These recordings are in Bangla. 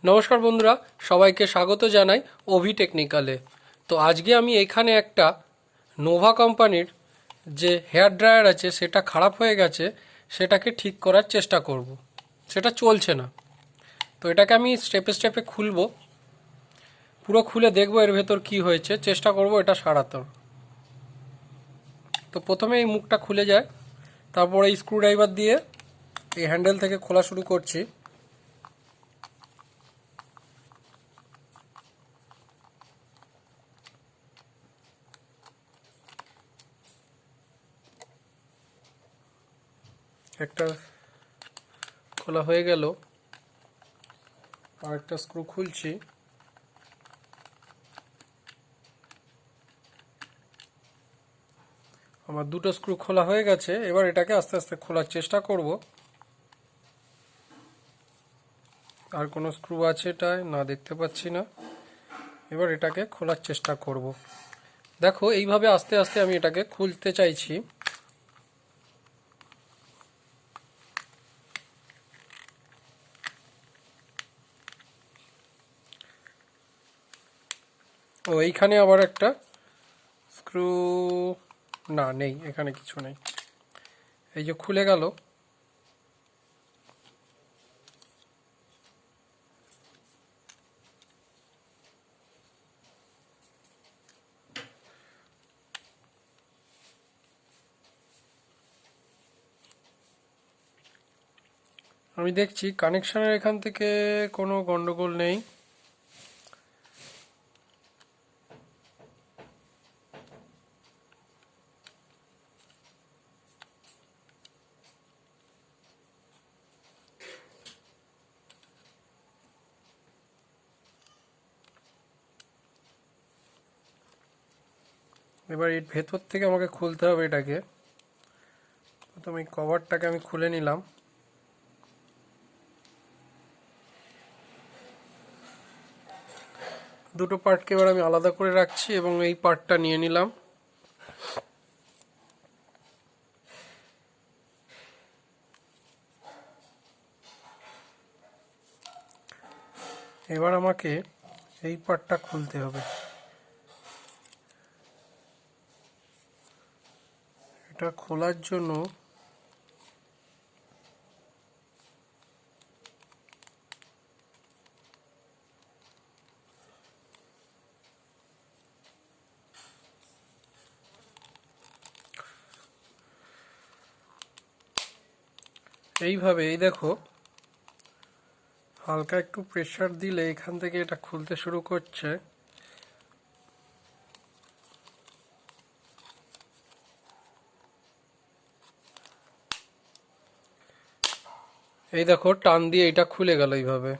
নমস্কার বন্ধুরা, সবাইকে স্বাগত জানাই ওভি টেকনিক্যালে। তো আজকে আমি এখানে একটা নোভা কোম্পানির যে হেয়ার ড্রায়ার আছে সেটা খারাপ হয়ে গেছে, সেটাকে ঠিক করার চেষ্টা করব। সেটা চলছে না, তো এটাকে আমি স্টেপে স্টেপে খুলবো, পুরো খুলে দেখবো এর ভেতর কি হয়েছে, চেষ্টা করব এটা সারাতে। তো প্রথমে এই মুখটা খুলে যায়, তারপরে এই স্ক্রুড্রাইভার দিয়ে এই হ্যান্ডেল থেকে খোলা শুরু করছি। একটা খোলা হয়ে গেল, আর একটা স্ক্রু খুলছি। আমার দুটো স্ক্রু খোলা হয়ে গেছে, এবার এটাকে আস্তে আস্তে খোলার চেষ্টা করব। আর কোনো স্ক্রু আছে এটায়? না, দেখতে পাচ্ছি না। এবার এটাকে খোলার চেষ্টা করব। দেখো, এইভাবে আস্তে আস্তে আমি এটাকে খুলতে চাইছি। ও, এইখানে আবার একটা স্ক্রু, না নেই, এখানে কিছু নেই। এই যে খুলে গেল। আমি দেখছি কানেকশনের এখান থেকে কোনো গন্ডগোল নেই। এবার এর ভেতর থেকে আমাকে খুলতে হবে এটাকে। প্রথমে এই কভারটাকে আমি খুলে নিলাম। দুটো পার্টকে এবার আমি আলাদা করে রাখছি এবং এই পার্টটা নিয়ে নিলাম। এবার আমাকে এই পার্টটা খুলতে হবে। এটা খোলার জন্য এইভাবে, এই দেখো, হালকা একটু প্রেসার দিলে এখান থেকে এটা খুলতে শুরু করছে। এই দেখো, টান দিয়ে এটা খুলে গেল এইভাবে।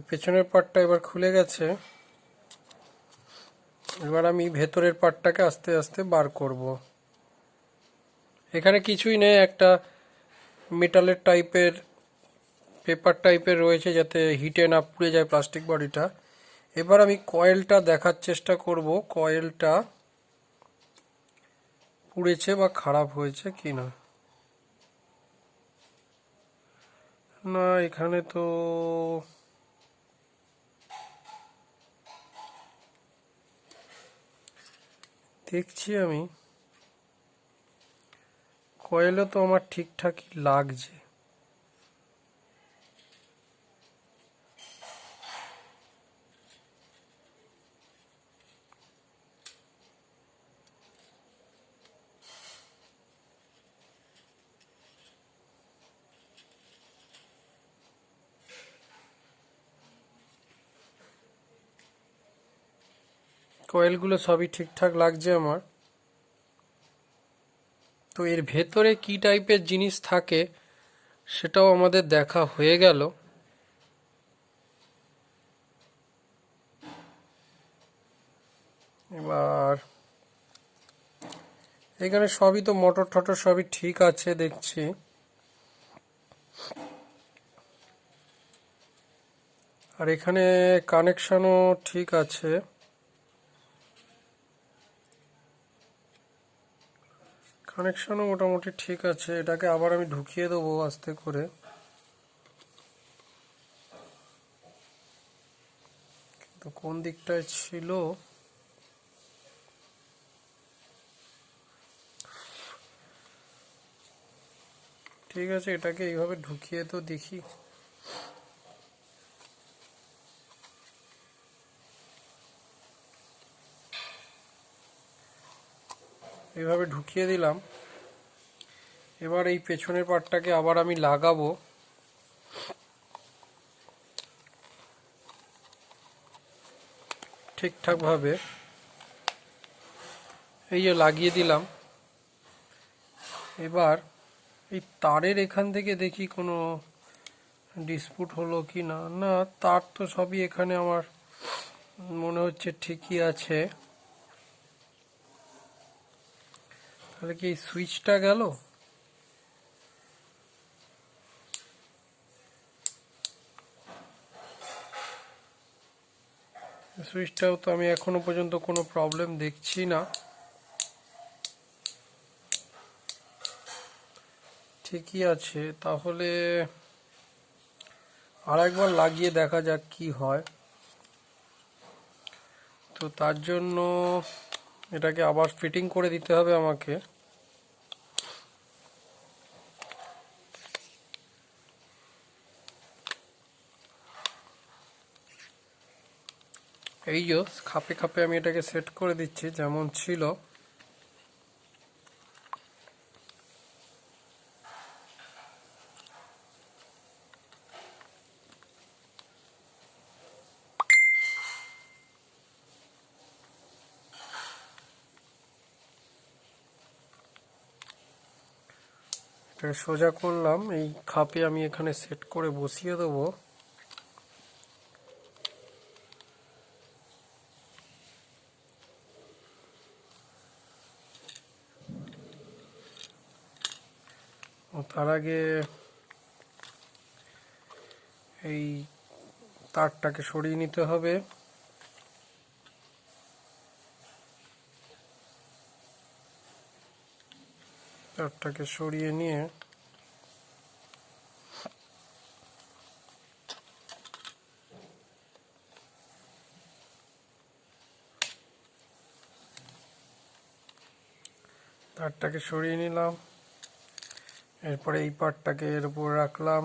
পেছনের পার্টটা এবার খুলে গেছে। এবার আমি ভেতরের পার্টটাকে আস্তে আস্তে বার করব। এখানে কিছুই নেই, একটা মেটালের টাইপের, পেপার টাইপের রয়েছে যাতে হিটে না পুড়ে যায় প্লাস্টিক বডিটা। এবার আমি কয়েলটা দেখার চেষ্টা করব, কয়েলটা পুড়েছে বা খারাপ হয়েছে কিনা। না, এখানে তো দেখছি আমি কয়েলও তো আমার ঠিকঠাকই লাগছে। কয়েলগুলো সবই ঠিকঠাক লাগছে আমার। তো এর ভেতরে কি টাইপের জিনিস থাকে সেটাও আমাদের দেখা হয়ে গেল। এবার এখানে সবই তো মোটর টটর সবই ঠিক আছে দেখছি। আর এখানে কানেকশনও ঠিক আছে। কানেকশনও মোটামুটি ঠিক আছে। এটাকে আবার আমি ঢুকিয়ে দেবো আস্তে করে। তো কোন দিকটায় ছিল? ঠিক আছে, এটাকে এইভাবে ঢুকিয়ে তো দেখি। এইভাবে ঢুকিয়ে দিলাম। এবার এই পেছনের পার্টটাকে আবার আমি লাগাবো। ঠিকঠাকভাবে এই যে লাগিয়ে দিলাম। এবার এই তারের এখান থেকে দেখি কোনো ডিসপুট হলো কি না। না, তার তো সবই এখানে আমার মনে হচ্ছে ঠিকই আছে। তাহলে কি এই সুইচটা গেল? সুইচটাও তো আমি এখনো পর্যন্ত কোনো প্রবলেম দেখছি না। ঠিকই আছে, তাহলে আরেকবার লাগিয়ে দেখা যাক কি হয়। তো তার জন্য এটাকে আবার ফিটিং করে দিতে হবে আমাকে। এই যে খাপে খাপে আমি এটাকে সেট করে দিচ্ছি যেমন ছিল। এটাকে সোজা করলাম, এই খাপে আমি এখানে সেট করে বসিয়ে দেবো। তার আগে এই তারটাকে সরিয়ে নিতে হবে। তারটাকে সরিয়ে নিয়ে তারটাকে সরিয়ে নিলাম। এরপরে এই পার্টটাকে এর উপর রাখলাম,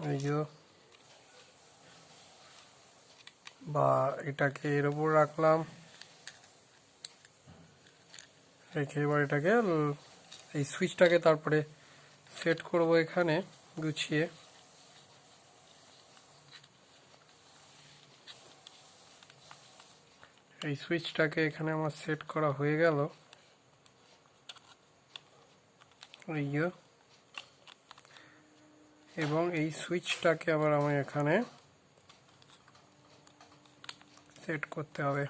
এই যে, বা এটাকে এর উপর রাখলাম, রেখে এবার এটাকে এই সুইচটাকে তারপরে সেট করব এখানে গুছিয়ে। এই সুইচটাকে এখানে আমার সেট করা হয়ে গেল। এই যে, এবং এই সুইচটাকে আবার আমি এখানে সেট করতে হবে।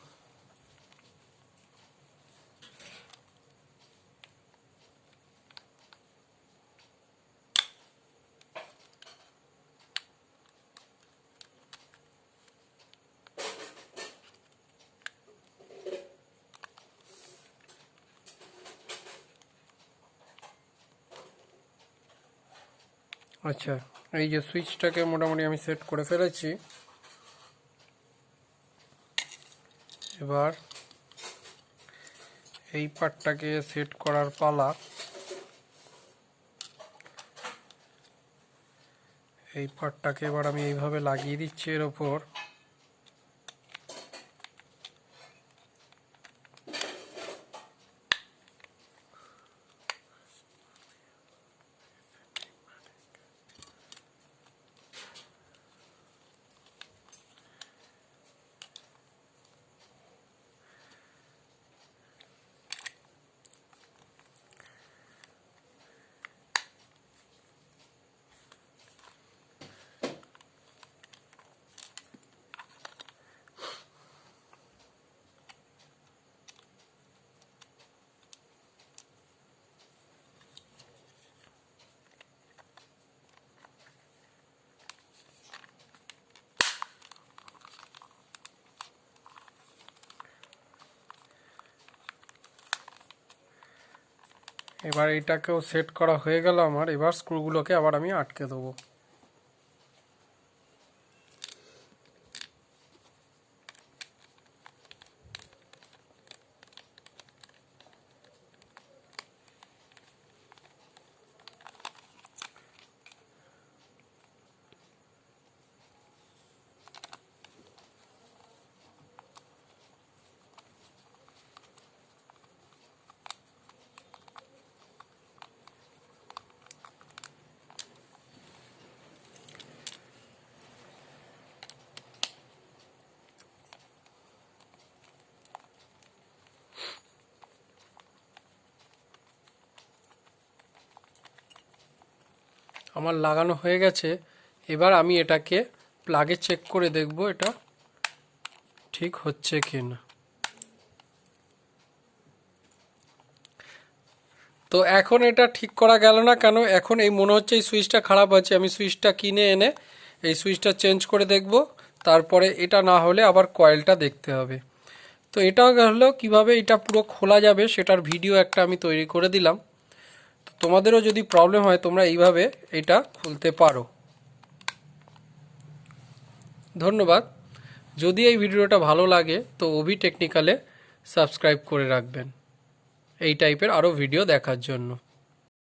আচ্ছা, এই যে সুইচটাকে মোটামুটি আমি সেট করে ফেলেছি। এবার এই পার্টটাকে সেট করার পালা। এই পার্টটাকে এবার আমি এইভাবে লাগিয়ে দিচ্ছি এর ওপর। এবার এটাকেও সেট করা হয়ে গেল আমার। এবার স্ক্রুগুলোকে আবার আমি আটকে দেবো। আমার লাগানো হয়ে গেছে। এবার আমি এটাকে প্লাগে চেক করে দেখব এটা ঠিক হচ্ছে কি না। তো এখন এটা ঠিক করা গেল না কেন, এখন এই মনে হচ্ছে এই সুইচটা খারাপ আছে। আমি সুইচটা কিনে এনে এই সুইচটা চেঞ্জ করে দেখব, তারপরে এটা না হলে আবার কয়েলটা দেখতে হবে। তো এটা হলো কিভাবে এটা পুরো খোলা যাবে সেটার ভিডিও একটা আমি তৈরি করে দিলাম। তো তোমাদেরও যদি প্রবলেম হয় তোমরা এইভাবে এটা খুলতে পারো। ধন্যবাদ। যদি এই ভিডিওটা ভালো লাগে তো ওভি টেকনিক্যালে সাবস্ক্রাইব করে রাখবেন এই টাইপের আরও ভিডিও দেখার জন্য।